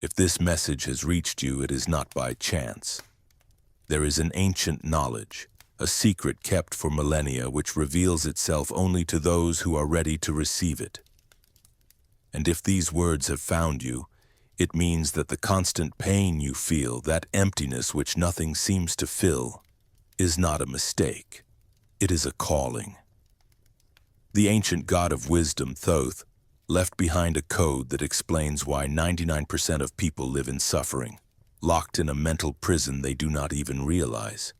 If this message has reached you, it is not by chance. There is an ancient knowledge, a secret kept for millennia which reveals itself only to those who are ready to receive it. And if these words have found you, it means that the constant pain you feel, that emptiness which nothing seems to fill, is not a mistake. It is a calling. The ancient god of wisdom, Thoth, left behind a code that explains why 99% of people live in suffering, locked in a mental prison they do not even realize.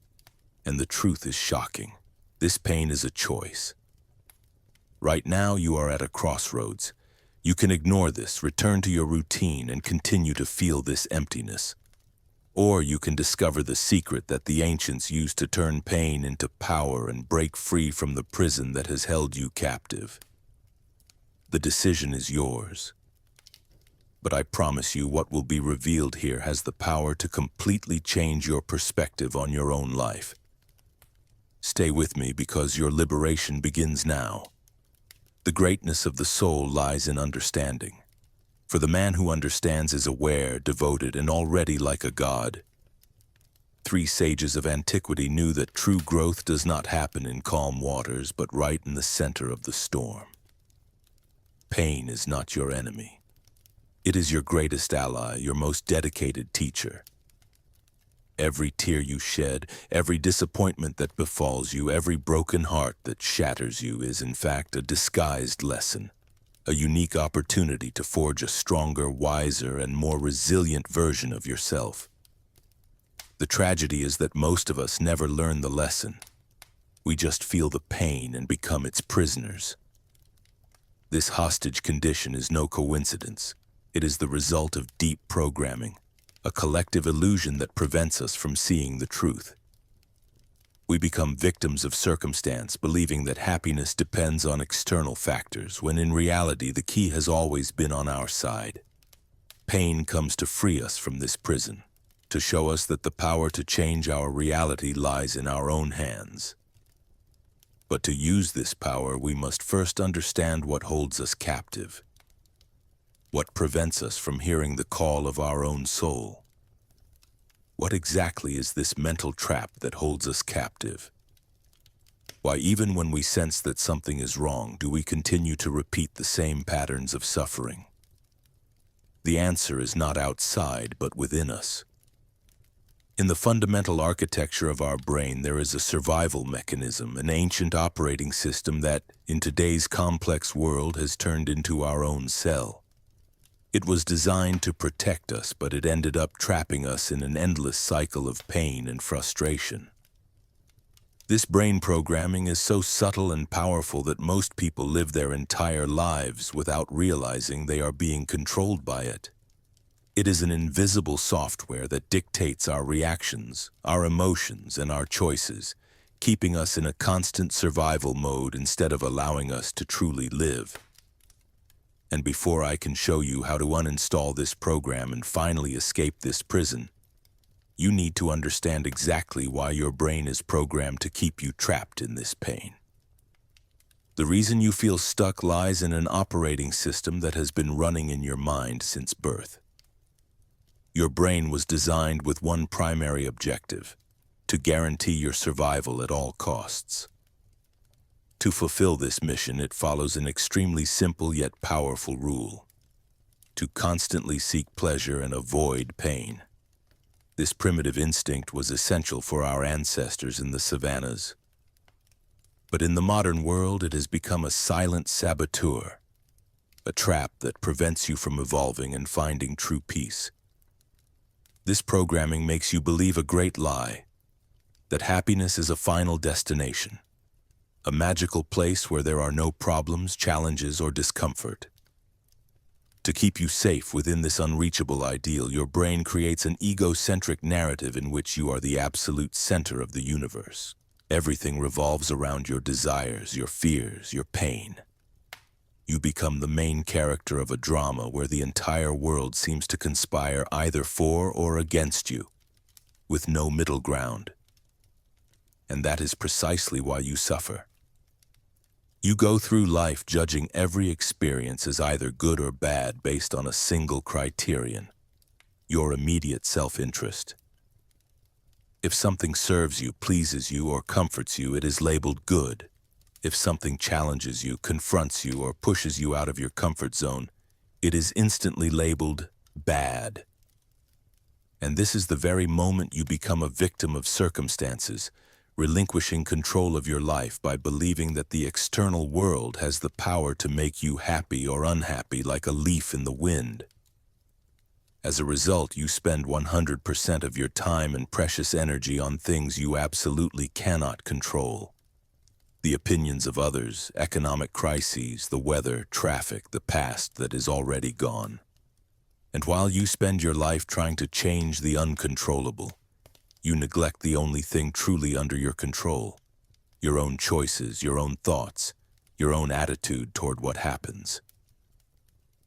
And the truth is shocking. This pain is a choice. Right now, you are at a crossroads. You can ignore this, return to your routine, and continue to feel this emptiness. Or you can discover the secret that the ancients used to turn pain into power and break free from the prison that has held you captive. The decision is yours. But I promise you, what will be revealed here has the power to completely change your perspective on your own life. Stay with me because your liberation begins now. The greatness of the soul lies in understanding. For the man who understands is aware, devoted, and already like a god. 3 sages of antiquity knew that true growth does not happen in calm waters, but right in the center of the storm. Pain is not your enemy. It is your greatest ally, your most dedicated teacher. Every tear you shed, every disappointment that befalls you, every broken heart that shatters you is in fact a disguised lesson, a unique opportunity to forge a stronger, wiser, and more resilient version of yourself. The tragedy is that most of us never learn the lesson. We just feel the pain and become its prisoners. This hostage condition is no coincidence. It is the result of deep programming, a collective illusion that prevents us from seeing the truth. We become victims of circumstance, believing that happiness depends on external factors, when in reality the key has always been on our side. Pain comes to free us from this prison, to show us that the power to change our reality lies in our own hands. But to use this power, we must first understand what holds us captive, what prevents us from hearing the call of our own soul. What exactly is this mental trap that holds us captive? Why, even when we sense that something is wrong, do we continue to repeat the same patterns of suffering? The answer is not outside, but within us. In the fundamental architecture of our brain, there is a survival mechanism, an ancient operating system that, in today's complex world, has turned into our own cell. It was designed to protect us, but it ended up trapping us in an endless cycle of pain and frustration. This brain programming is so subtle and powerful that most people live their entire lives without realizing they are being controlled by it. It is an invisible software that dictates our reactions, our emotions, and our choices, keeping us in a constant survival mode instead of allowing us to truly live. And before I can show you how to uninstall this program and finally escape this prison, you need to understand exactly why your brain is programmed to keep you trapped in this pain. The reason you feel stuck lies in an operating system that has been running in your mind since birth. Your brain was designed with one primary objective: to guarantee your survival at all costs. To fulfill this mission, it follows an extremely simple yet powerful rule: to constantly seek pleasure and avoid pain. This primitive instinct was essential for our ancestors in the savannas. But in the modern world, it has become a silent saboteur, a trap that prevents you from evolving and finding true peace. This programming makes you believe a great lie: that happiness is a final destination, a magical place where there are no problems, challenges, or discomfort. To keep you safe within this unreachable ideal, your brain creates an egocentric narrative in which you are the absolute center of the universe. Everything revolves around your desires, your fears, your pain. You become the main character of a drama where the entire world seems to conspire either for or against you, with no middle ground. And that is precisely why you suffer. You go through life judging every experience as either good or bad based on a single criterion: your immediate self-interest. If something serves you, pleases you, or comforts you, it is labeled good. If something challenges you, confronts you, or pushes you out of your comfort zone, it is instantly labeled bad. And this is the very moment you become a victim of circumstances, relinquishing control of your life by believing that the external world has the power to make you happy or unhappy like a leaf in the wind. As a result, you spend 100% of your time and precious energy on things you absolutely cannot control. The opinions of others, economic crises, the weather, traffic, the past that is already gone. And while you spend your life trying to change the uncontrollable, you neglect the only thing truly under your control: your own choices, your own thoughts, your own attitude toward what happens.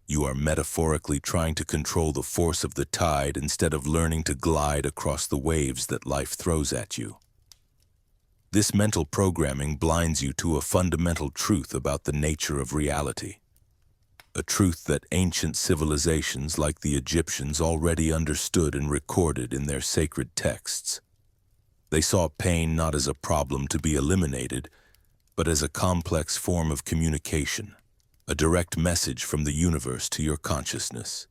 You are metaphorically trying to control the force of the tide instead of learning to glide across the waves that life throws at you. This mental programming blinds you to a fundamental truth about the nature of reality. A truth that ancient civilizations like the Egyptians already understood and recorded in their sacred texts. They saw pain not as a problem to be eliminated, but as a complex form of communication, a direct message from the universe to your consciousness.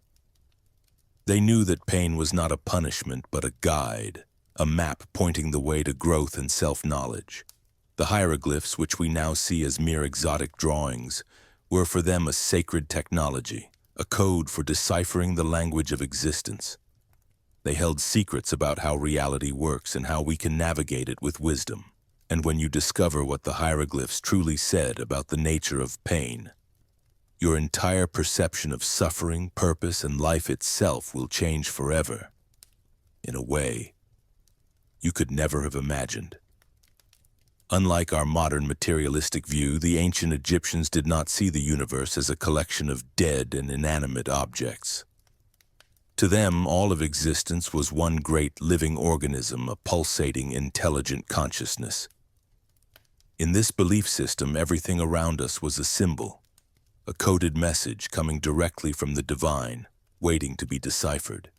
They knew that pain was not a punishment but a guide, a map pointing the way to growth and self-knowledge. The hieroglyphs, which we now see as mere exotic drawings, were for them a sacred technology, a code for deciphering the language of existence. They held secrets about how reality works and how we can navigate it with wisdom. And when you discover what the hieroglyphs truly said about the nature of pain, your entire perception of suffering, purpose, and life itself will change forever, in a way you could never have imagined. Unlike our modern materialistic view, the ancient Egyptians did not see the universe as a collection of dead and inanimate objects. To them, all of existence was one great living organism, a pulsating, intelligent consciousness. In this belief system, everything around us was a symbol, a coded message coming directly from the divine, waiting to be deciphered.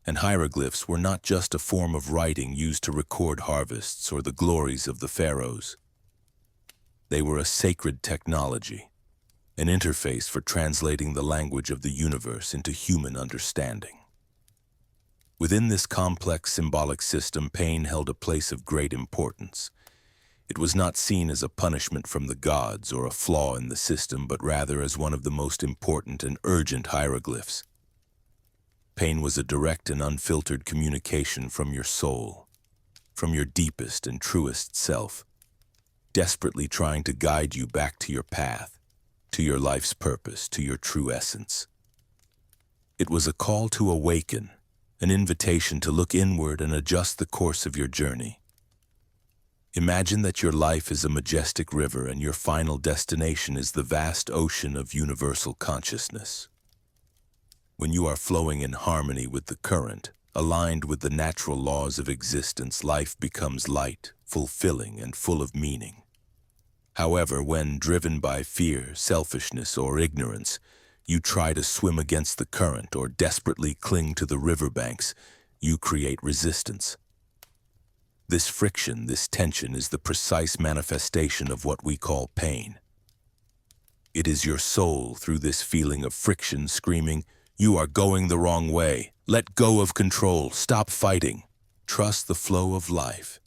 And hieroglyphs were not just a form of writing used to record harvests or the glories of the pharaohs. They were a sacred technology, an interface for translating the language of the universe into human understanding. Within this complex symbolic system, pain held a place of great importance. It was not seen as a punishment from the gods or a flaw in the system, but rather as one of the most important and urgent hieroglyphs. Pain was a direct and unfiltered communication from your soul, from your deepest and truest self, desperately trying to guide you back to your path, to your life's purpose, to your true essence. It was a call to awaken, an invitation to look inward and adjust the course of your journey. Imagine that your life is a majestic river and your final destination is the vast ocean of universal consciousness. When you are flowing in harmony with the current, aligned with the natural laws of existence, life becomes light, fulfilling, and full of meaning. However, when driven by fear, selfishness, or ignorance, you try to swim against the current or desperately cling to the riverbanks, you create resistance. This friction, this tension, is the precise manifestation of what we call pain. It is your soul, through this feeling of friction, screaming, "You are going the wrong way. Let go of control. Stop fighting. Trust the flow of life."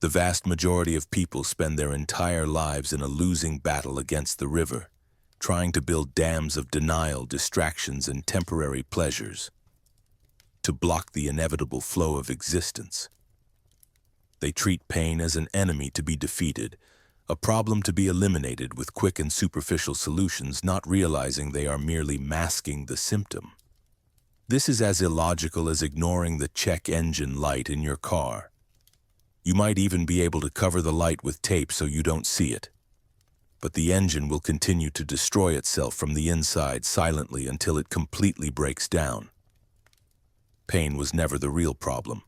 The vast majority of people spend their entire lives in a losing battle against the river, trying to build dams of denial, distractions, and temporary pleasures to block the inevitable flow of existence. They treat pain as an enemy to be defeated, a problem to be eliminated with quick and superficial solutions, not realizing they are merely masking the symptom. This is as illogical as ignoring the check engine light in your car. You might even be able to cover the light with tape so you don't see it. But the engine will continue to destroy itself from the inside silently until it completely breaks down. Pain was never the real problem.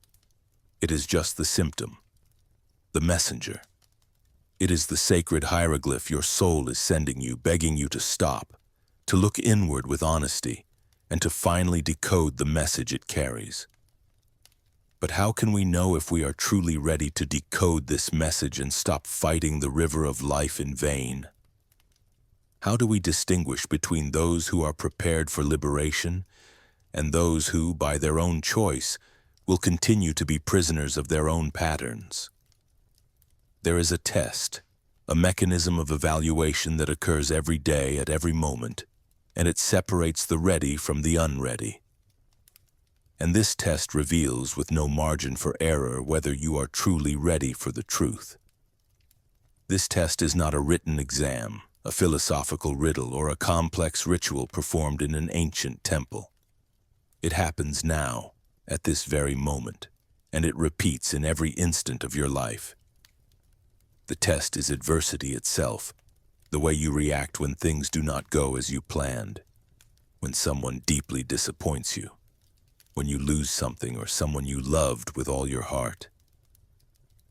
It is just the symptom, the messenger. It is the sacred hieroglyph your soul is sending you, begging you to stop, to look inward with honesty, and to finally decode the message it carries. But how can we know if we are truly ready to decode this message and stop fighting the river of life in vain? How do we distinguish between those who are prepared for liberation and those who, by their own choice, will continue to be prisoners of their own patterns? There is a test, a mechanism of evaluation that occurs every day at every moment, and it separates the ready from the unready. And this test reveals with no margin for error whether you are truly ready for the truth. This test is not a written exam, a philosophical riddle, or a complex ritual performed in an ancient temple. It happens now, at this very moment, and it repeats in every instant of your life. The test is adversity itself, the way you react when things do not go as you planned, when someone deeply disappoints you, when you lose something or someone you loved with all your heart.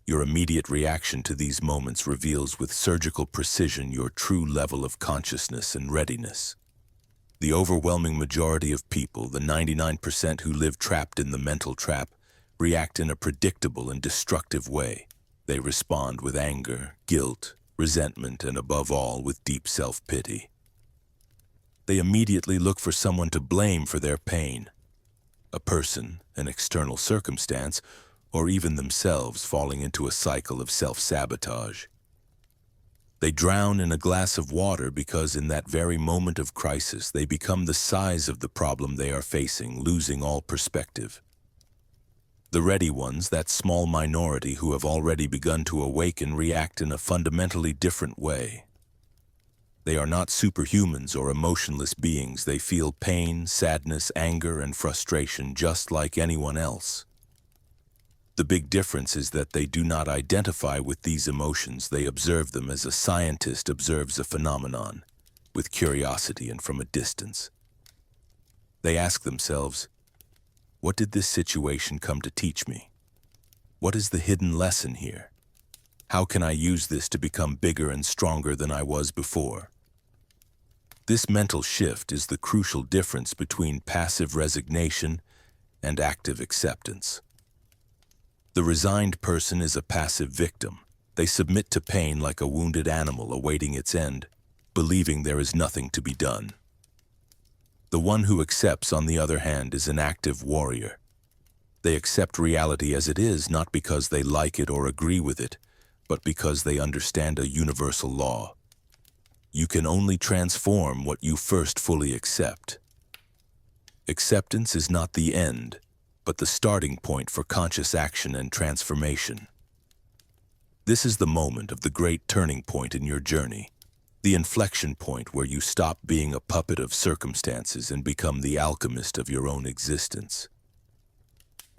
Your immediate reaction to these moments reveals with surgical precision your true level of consciousness and readiness. The overwhelming majority of people, the 99% who live trapped in the mental trap, react in a predictable and destructive way. They respond with anger, guilt, resentment, and above all, with deep self-pity. They immediately look for someone to blame for their pain. A person, an external circumstance, or even themselves falling into a cycle of self-sabotage. They drown in a glass of water because in that very moment of crisis they become the size of the problem they are facing, losing all perspective. The ready ones, that small minority who have already begun to awaken, react in a fundamentally different way. They are not superhumans or emotionless beings. They feel pain, sadness, anger, and frustration just like anyone else. The big difference is that they do not identify with these emotions. They observe them as a scientist observes a phenomenon, with curiosity and from a distance. They ask themselves, what did this situation come to teach me? What is the hidden lesson here? How can I use this to become bigger and stronger than I was before? This mental shift is the crucial difference between passive resignation and active acceptance. The resigned person is a passive victim. They submit to pain like a wounded animal awaiting its end, believing there is nothing to be done. The one who accepts, on the other hand, is an active warrior. They accept reality as it is, not because they like it or agree with it, but because they understand a universal law. You can only transform what you first fully accept. Acceptance is not the end, but the starting point for conscious action and transformation. This is the moment of the great turning point in your journey, the inflection point where you stop being a puppet of circumstances and become the alchemist of your own existence.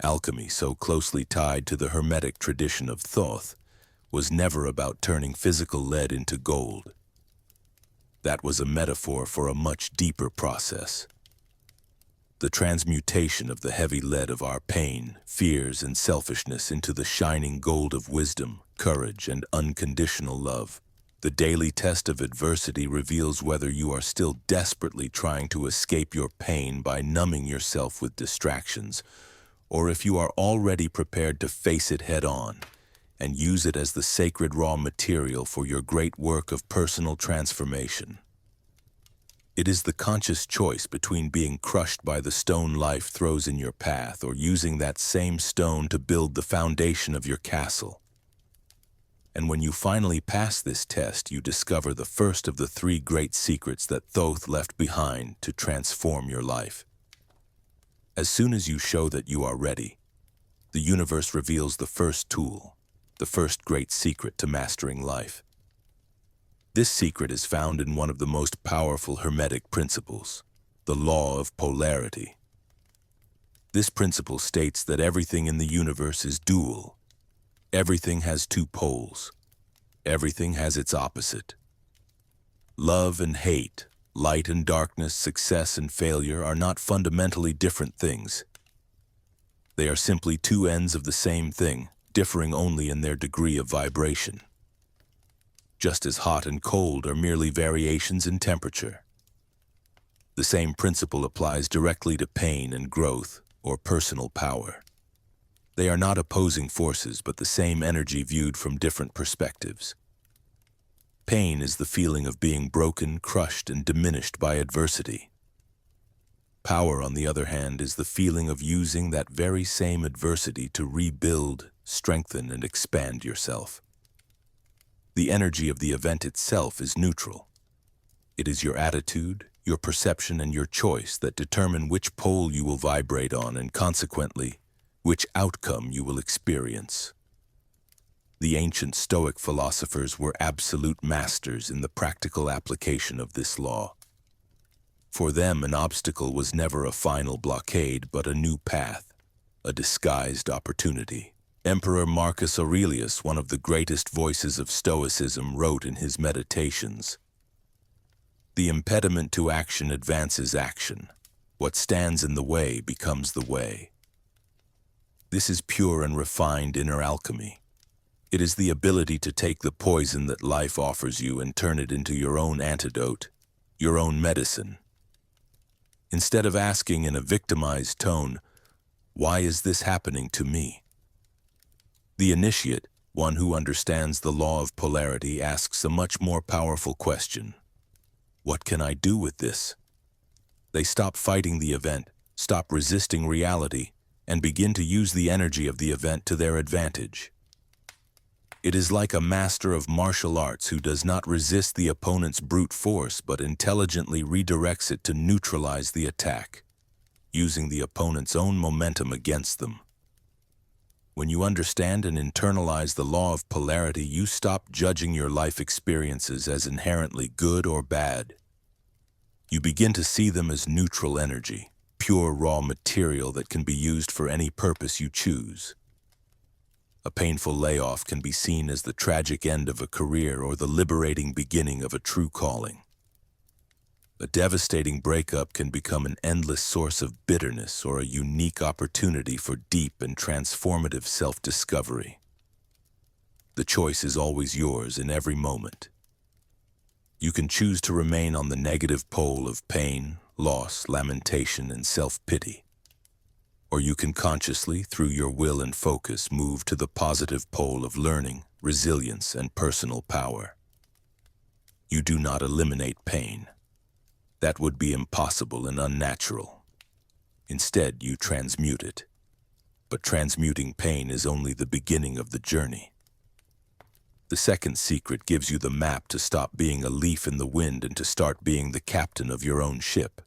Alchemy, so closely tied to the Hermetic tradition of Thoth, was never about turning physical lead into gold. That was a metaphor for a much deeper process. The transmutation of the heavy lead of our pain, fears, and selfishness into the shining gold of wisdom, courage, and unconditional love. The daily test of adversity reveals whether you are still desperately trying to escape your pain by numbing yourself with distractions, or if you are already prepared to face it head-on and use it as the sacred raw material for your great work of personal transformation. It is the conscious choice between being crushed by the stone life throws in your path or using that same stone to build the foundation of your castle. And when you finally pass this test, you discover the first of the 3 great secrets that Thoth left behind to transform your life. As soon as you show that you are ready, the universe reveals the first tool, the first great secret to mastering life. This secret is found in one of the most powerful Hermetic principles, the Law of Polarity. This principle states that everything in the universe is dual. Everything has 2 poles. Everything has its opposite. Love and hate, light and darkness, success and failure are not fundamentally different things. They are simply 2 ends of the same thing, differing only in their degree of vibration. Just as hot and cold are merely variations in temperature. The same principle applies directly to pain and growth, or personal power. They are not opposing forces, but the same energy viewed from different perspectives. Pain is the feeling of being broken, crushed, and diminished by adversity. Power, on the other hand, is the feeling of using that very same adversity to rebuild, strengthen, and expand yourself. The energy of the event itself is neutral. It is your attitude, your perception, and your choice that determine which pole you will vibrate on and, consequently, which outcome you will experience. The ancient Stoic philosophers were absolute masters in the practical application of this law. For them, an obstacle was never a final blockade, but a new path, a disguised opportunity. Emperor Marcus Aurelius, one of the greatest voices of Stoicism, wrote in his Meditations, "The impediment to action advances action. What stands in the way becomes the way." This is pure and refined inner alchemy. It is the ability to take the poison that life offers you and turn it into your own antidote, your own medicine. Instead of asking in a victimized tone, "Why is this happening to me?" the initiate, one who understands the law of polarity, asks a much more powerful question. What can I do with this? They stop fighting the event, stop resisting reality, and begin to use the energy of the event to their advantage. It is like a master of martial arts who does not resist the opponent's brute force but intelligently redirects it to neutralize the attack, using the opponent's own momentum against them. When you understand and internalize the law of polarity, you stop judging your life experiences as inherently good or bad. You begin to see them as neutral energy, pure raw material that can be used for any purpose you choose. A painful layoff can be seen as the tragic end of a career or the liberating beginning of a true calling. A devastating breakup can become an endless source of bitterness or a unique opportunity for deep and transformative self-discovery. The choice is always yours in every moment. You can choose to remain on the negative pole of pain, loss, lamentation, and self-pity. Or you can consciously, through your will and focus, move to the positive pole of learning, resilience, and personal power. You do not eliminate pain. That would be impossible and unnatural. Instead, you transmute it. But transmuting pain is only the beginning of the journey. The second secret gives you the map to stop being a leaf in the wind and to start being the captain of your own ship.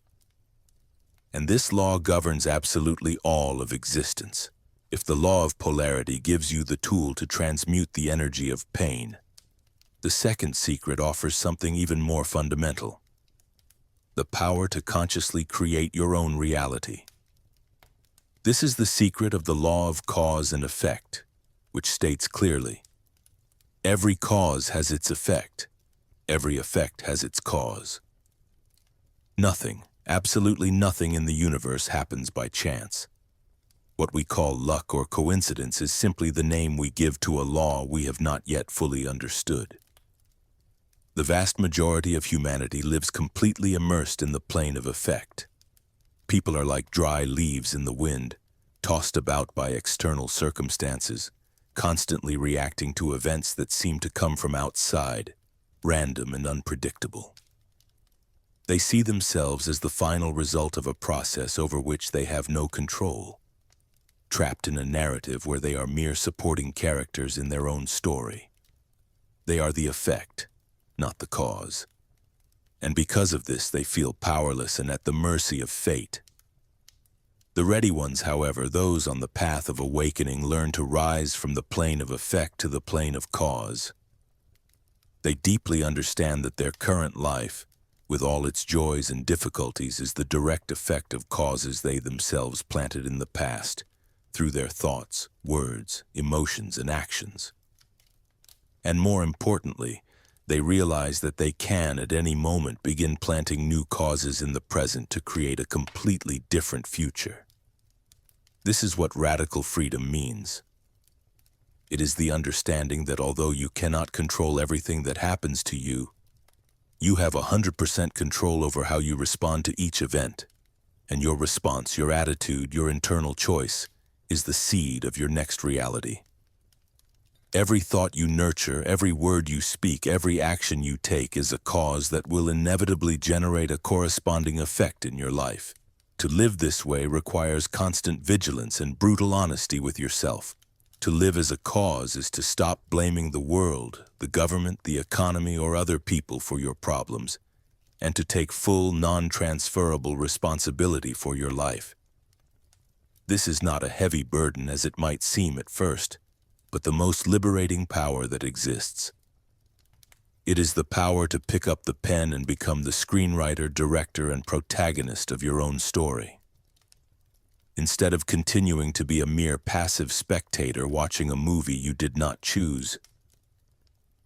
And this law governs absolutely all of existence. If the law of polarity gives you the tool to transmute the energy of pain, the second secret offers something even more fundamental: the power to consciously create your own reality. This is the secret of the law of cause and effect, which states clearly, every cause has its effect, every effect has its cause. Nothing, absolutely nothing in the universe happens by chance. What we call luck or coincidence is simply the name we give to a law we have not yet fully understood. The vast majority of humanity lives completely immersed in the plane of effect. People are like dry leaves in the wind, tossed about by external circumstances, constantly reacting to events that seem to come from outside, random and unpredictable. They see themselves as the final result of a process over which they have no control, trapped in a narrative where they are mere supporting characters in their own story. They are the effect, not the cause. And because of this, they feel powerless and at the mercy of fate. The ready ones, however, those on the path of awakening, learn to rise from the plane of effect to the plane of cause. They deeply understand that their current life, with all its joys and difficulties, is the direct effect of causes they themselves planted in the past, through their thoughts, words, emotions, and actions. And more importantly, they realize that they can, at any moment, begin planting new causes in the present to create a completely different future. This is what radical freedom means. It is the understanding that although you cannot control everything that happens to you, You have 100% control over how you respond to each event, and your response, your attitude, your internal choice is the seed of your next reality. Every thought you nurture, every word you speak, every action you take is a cause that will inevitably generate a corresponding effect in your life. To live this way requires constant vigilance and brutal honesty with yourself. To live as a cause is to stop blaming the world, the government, the economy, or other people for your problems, and to take full, non-transferable responsibility for your life. This is not a heavy burden as it might seem at first, but the most liberating power that exists. It is the power to pick up the pen and become the screenwriter, director, and protagonist of your own story. Instead of continuing to be a mere passive spectator watching a movie you did not choose,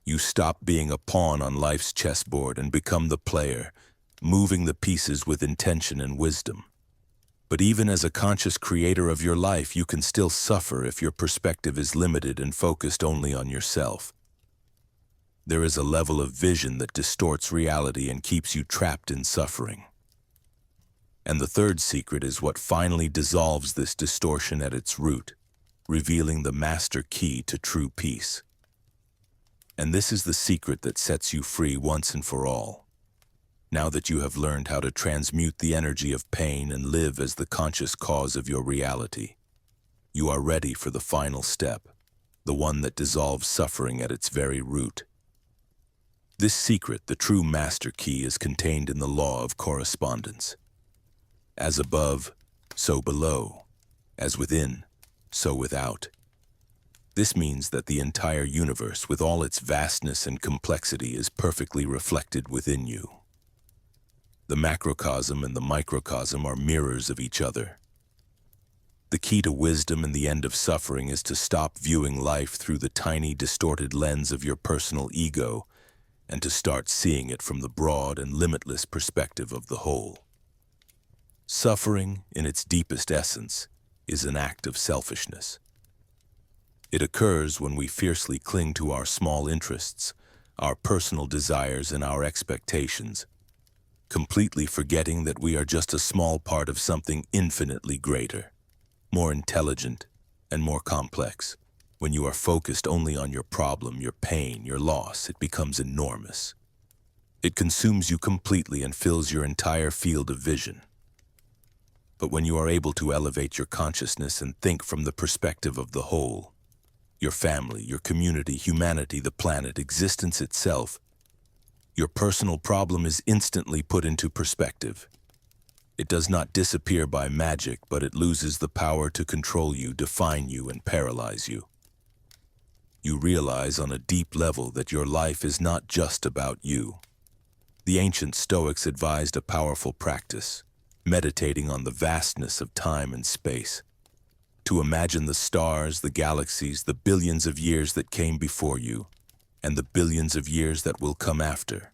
you stop being a pawn on life's chessboard and become the player, moving the pieces with intention and wisdom. But even as a conscious creator of your life, you can still suffer if your perspective is limited and focused only on yourself. There is a level of vision that distorts reality and keeps you trapped in suffering. And the third secret is what finally dissolves this distortion at its root, revealing the master key to true peace. And this is the secret that sets you free once and for all. Now that you have learned how to transmute the energy of pain and live as the conscious cause of your reality, you are ready for the final step, the one that dissolves suffering at its very root. This secret, the true master key, is contained in the Law of Correspondence. As above, so below. As within, so without. This means that the entire universe, with all its vastness and complexity, is perfectly reflected within you. The macrocosm and the microcosm are mirrors of each other. The key to wisdom and the end of suffering is to stop viewing life through the tiny, distorted lens of your personal ego and to start seeing it from the broad and limitless perspective of the whole. Suffering, in its deepest essence, is an act of selfishness. It occurs when we fiercely cling to our small interests, our personal desires, and our expectations, completely forgetting that we are just a small part of something infinitely greater, more intelligent, and more complex. When you are focused only on your problem, your pain, your loss, it becomes enormous. It consumes you completely and fills your entire field of vision. But when you are able to elevate your consciousness and think from the perspective of the whole, your family, your community, humanity, the planet, existence itself, your personal problem is instantly put into perspective. It does not disappear by magic, but it loses the power to control you, define you, and paralyze you. You realize on a deep level that your life is not just about you. The ancient Stoics advised a powerful practice, meditating on the vastness of time and space, to imagine the stars, the galaxies, the billions of years that came before you, and the billions of years that will come after.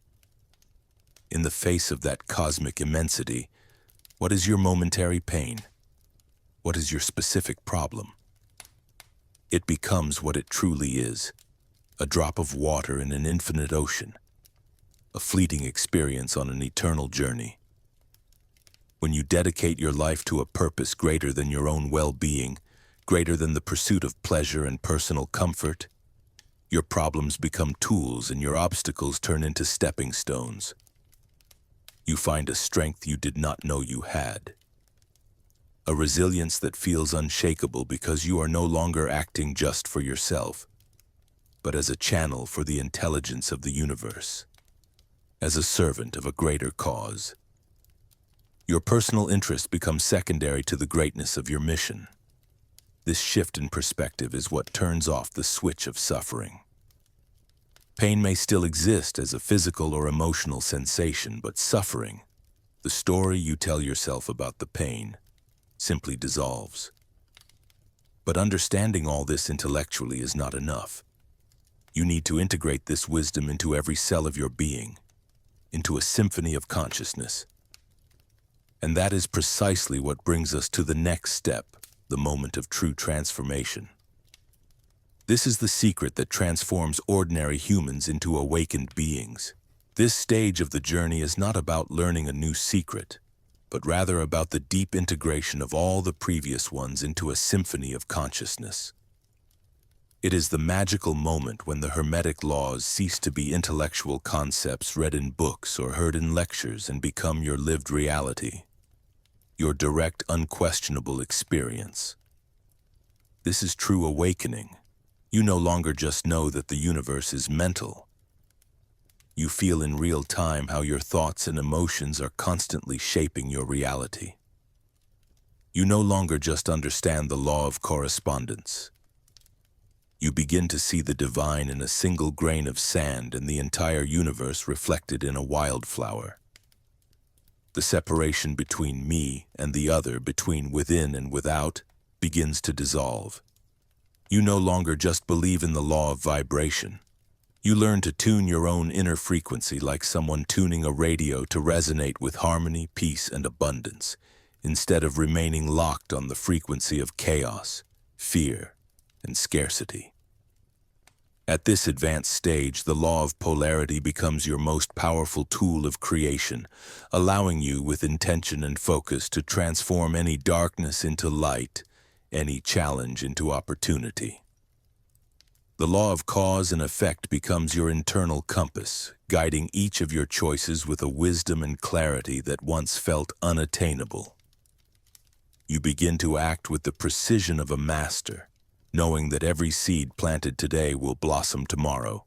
In the face of that cosmic immensity, what is your momentary pain? What is your specific problem? It becomes what it truly is, a drop of water in an infinite ocean, a fleeting experience on an eternal journey. When you dedicate your life to a purpose greater than your own well-being, greater than the pursuit of pleasure and personal comfort, your problems become tools and your obstacles turn into stepping stones. You find a strength you did not know you had. A resilience that feels unshakable because you are no longer acting just for yourself, but as a channel for the intelligence of the universe, as a servant of a greater cause. Your personal interest becomes secondary to the greatness of your mission. This shift in perspective is what turns off the switch of suffering. Pain may still exist as a physical or emotional sensation, but suffering, the story you tell yourself about the pain, simply dissolves. But understanding all this intellectually is not enough. You need to integrate this wisdom into every cell of your being, into a symphony of consciousness. And that is precisely what brings us to the next step, the moment of true transformation. This is the secret that transforms ordinary humans into awakened beings. This stage of the journey is not about learning a new secret, but rather about the deep integration of all the previous ones into a symphony of consciousness. It is the magical moment when the Hermetic laws cease to be intellectual concepts read in books or heard in lectures and become your lived reality, your direct, unquestionable experience. This is true awakening. You no longer just know that the universe is mental. You feel in real time how your thoughts and emotions are constantly shaping your reality. You no longer just understand the law of correspondence. You begin to see the divine in a single grain of sand and the entire universe reflected in a wildflower. The separation between me and the other, between within and without, begins to dissolve. You no longer just believe in the law of vibration. You learn to tune your own inner frequency like someone tuning a radio to resonate with harmony, peace, and abundance, instead of remaining locked on the frequency of chaos, fear, and scarcity. At this advanced stage, the law of polarity becomes your most powerful tool of creation, allowing you with intention and focus to transform any darkness into light, any challenge into opportunity. The law of cause and effect becomes your internal compass, guiding each of your choices with a wisdom and clarity that once felt unattainable. You begin to act with the precision of a master, knowing that every seed planted today will blossom tomorrow.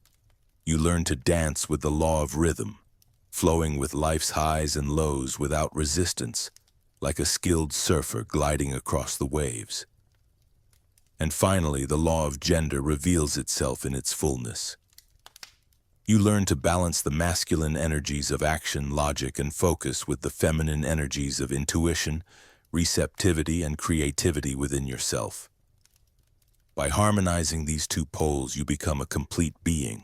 You learn to dance with the law of rhythm, flowing with life's highs and lows without resistance, like a skilled surfer gliding across the waves. And finally, the law of gender reveals itself in its fullness. You learn to balance the masculine energies of action, logic, and focus with the feminine energies of intuition, receptivity, and creativity within yourself. By harmonizing these two poles, you become a complete being,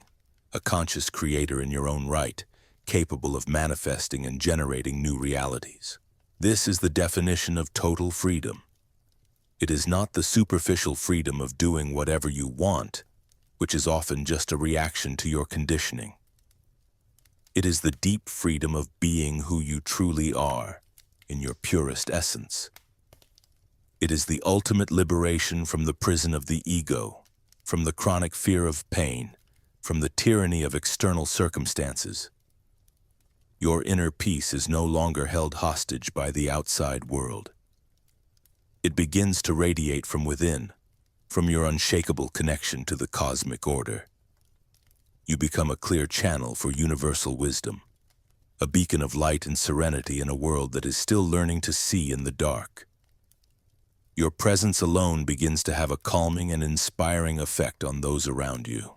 a conscious creator in your own right, capable of manifesting and generating new realities. This is the definition of total freedom. It is not the superficial freedom of doing whatever you want, which is often just a reaction to your conditioning. It is the deep freedom of being who you truly are, in your purest essence. It is the ultimate liberation from the prison of the ego, from the chronic fear of pain, from the tyranny of external circumstances. Your inner peace is no longer held hostage by the outside world. It begins to radiate from within, from your unshakable connection to the cosmic order. You become a clear channel for universal wisdom, a beacon of light and serenity in a world that is still learning to see in the dark. Your presence alone begins to have a calming and inspiring effect on those around you.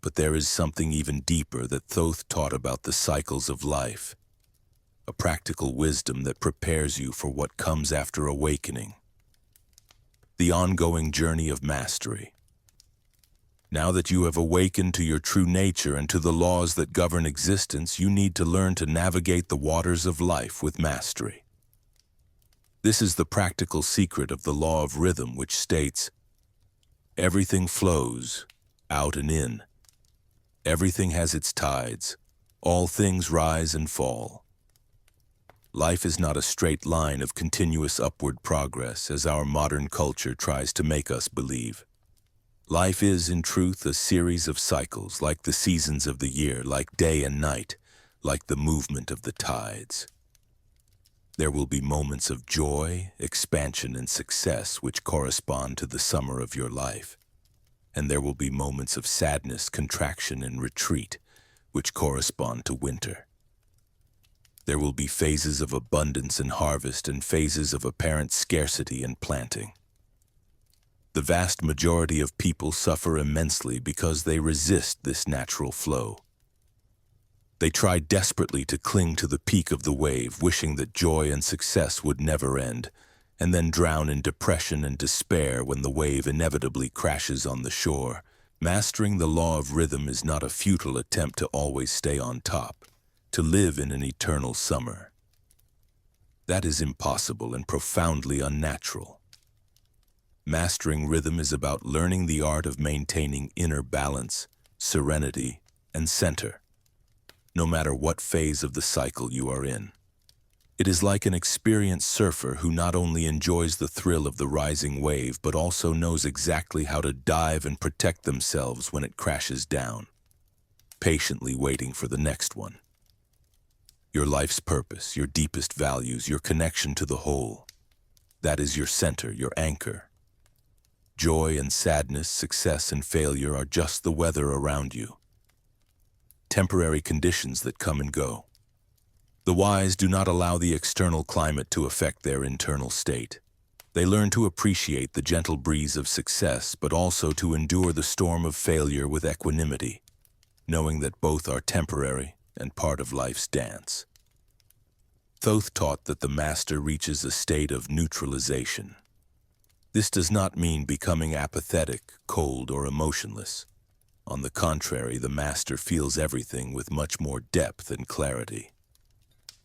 But there is something even deeper that Thoth taught about the cycles of life, a practical wisdom that prepares you for what comes after awakening. The ongoing journey of mastery. Now that you have awakened to your true nature and to the laws that govern existence, you need to learn to navigate the waters of life with mastery. This is the practical secret of the law of rhythm, which states, everything flows, out and in. Everything has its tides. All things rise and fall. Life is not a straight line of continuous upward progress, as our modern culture tries to make us believe. Life is, in truth, a series of cycles, like the seasons of the year, like day and night, like the movement of the tides. There will be moments of joy, expansion, and success which correspond to the summer of your life. And there will be moments of sadness, contraction, and retreat, which correspond to winter. There will be phases of abundance and harvest and phases of apparent scarcity and planting. The vast majority of people suffer immensely because they resist this natural flow. They try desperately to cling to the peak of the wave, wishing that joy and success would never end, and then drown in depression and despair when the wave inevitably crashes on the shore. Mastering the law of rhythm is not a futile attempt to always stay on top, to live in an eternal summer. That is impossible and profoundly unnatural. Mastering rhythm is about learning the art of maintaining inner balance, serenity, and center. no matter what phase of the cycle you are in. It is like an experienced surfer who not only enjoys the thrill of the rising wave but also knows exactly how to dive and protect themselves when it crashes down, patiently waiting for the next one. Your life's purpose, your deepest values, your connection to the whole. That is your center, your anchor. Joy and sadness, success and failure are just the weather around you. Temporary conditions that come and go. The wise do not allow the external climate to affect their internal state. They learn to appreciate the gentle breeze of success, but also to endure the storm of failure with equanimity, knowing that both are temporary and part of life's dance. Thoth taught that the master reaches a state of neutralization. This does not mean becoming apathetic, cold, or emotionless. On the contrary, the master feels everything with much more depth and clarity.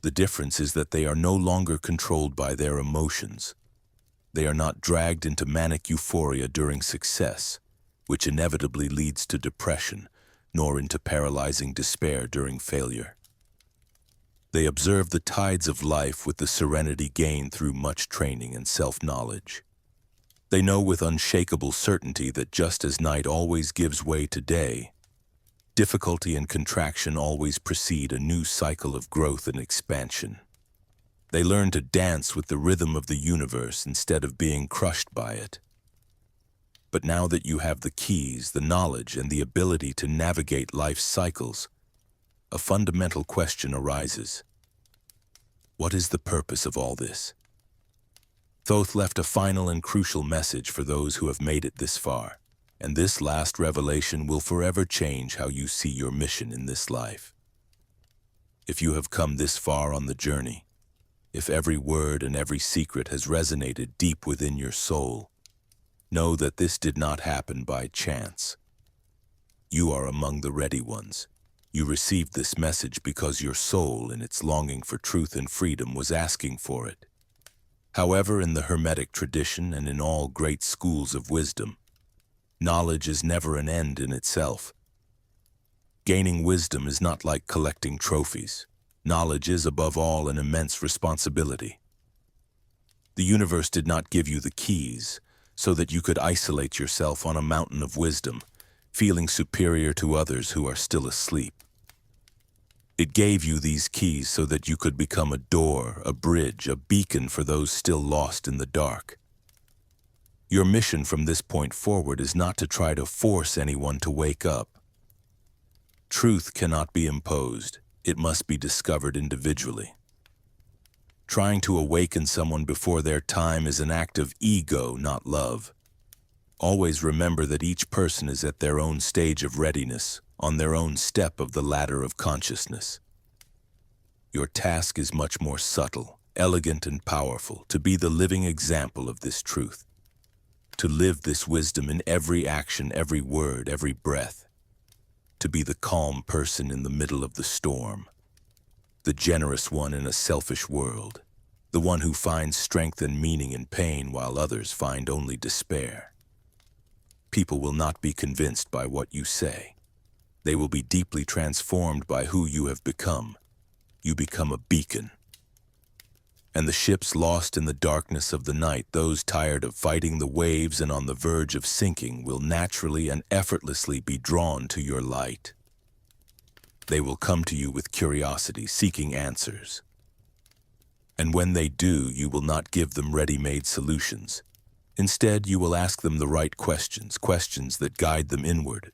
The difference is that they are no longer controlled by their emotions. They are not dragged into manic euphoria during success, which inevitably leads to depression, nor into paralyzing despair during failure. They observe the tides of life with the serenity gained through much training and self-knowledge. They know with unshakable certainty that just as night always gives way to day, difficulty and contraction always precede a new cycle of growth and expansion. They learn to dance with the rhythm of the universe instead of being crushed by it. But now that you have the keys, the knowledge, and the ability to navigate life's cycles, a fundamental question arises. What is the purpose of all this? Thoth left a final and crucial message for those who have made it this far. And this last revelation will forever change how you see your mission in this life. If you have come this far on the journey, if every word and every secret has resonated deep within your soul, know that this did not happen by chance. You are among the ready ones. You received this message because your soul, in its longing for truth and freedom, was asking for it. However, in the Hermetic tradition and in all great schools of wisdom, knowledge is never an end in itself. Gaining wisdom is not like collecting trophies. Knowledge is, above all, an immense responsibility. The universe did not give you the keys so that you could isolate yourself on a mountain of wisdom, feeling superior to others who are still asleep. It gave you these keys so that you could become a door, a bridge, a beacon for those still lost in the dark. Your mission from this point forward is not to try to force anyone to wake up. Truth cannot be imposed. It must be discovered individually. Trying to awaken someone before their time is an act of ego, not love. Always remember that each person is at their own stage of readiness, on their own step of the ladder of consciousness. Your task is much more subtle, elegant, and powerful, to be the living example of this truth. To live this wisdom in every action, every word, every breath. To be the calm person in the middle of the storm. The generous one in a selfish world. The one who finds strength and meaning in pain while others find only despair. People will not be convinced by what you say. They will be deeply transformed by who you have become. You become a beacon. And the ships lost in the darkness of the night, those tired of fighting the waves and on the verge of sinking, will naturally and effortlessly be drawn to your light. They will come to you with curiosity, seeking answers. And when they do, you will not give them ready-made solutions. Instead, you will ask them the right questions, questions that guide them inward,